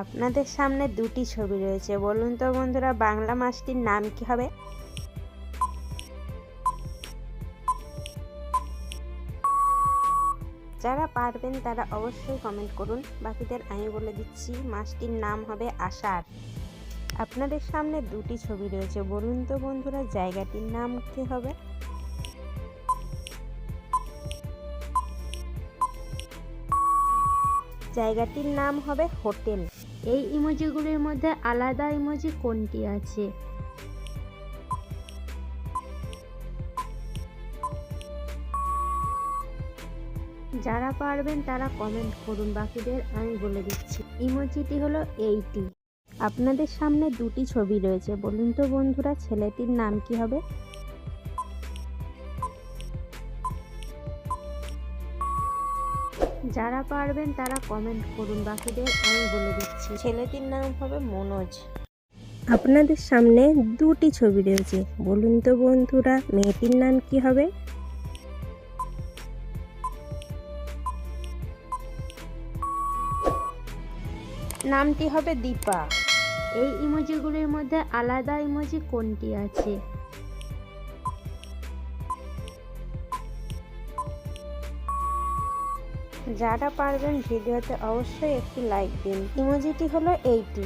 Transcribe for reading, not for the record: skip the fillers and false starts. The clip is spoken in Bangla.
আপনাদের সামনে দুটি ছবি রয়েছে, বলুন তো বন্ধুরা বাংলা মাসটির নাম কি হবে? যারা পারবেন তারা অবশ্যই কমেন্ট করুন, বাকিদের আমি বলে দিচ্ছি মাসটির নাম হবে আষাঢ়। আপনাদের সামনে দুটি ছবি রয়েছে, বলুন তো বন্ধুরা জায়গাটির নাম কি হবে? জায়গাটির নাম হবে হোটেল। এই ইমোজিগুলির মধ্যে আলাদা ইমোজি কোনটি আছে? যারা পারবেন তারা কমেন্ট করুন, বাকিদের আমি বলে দিচ্ছি ইমোজিটি হলো এইটি। আপনাদের সামনে দুটি ছবি রয়েছে, বলুন তো বন্ধুরা ছেলেটির নাম কি হবে? যারা পারবেন তারা কমেন্ট করুন, বাকিদের আমি বলে দিচ্ছি ছেলেটির নাম হবে মনোজ। আপনাদের সামনে দুটি ছবি রয়েছে, বলুন তো বন্ধুরা মেয়েটির নাম কি হবে? নামটি হবে দীপা। এই ইমোজিগুলির মধ্যে আলাদা ইমোজি কোনটি আছে? যারা পারবেন ভিডিওতে অবশ্যই একটি লাইক দিন। ইমোজিটি হলো এইটি।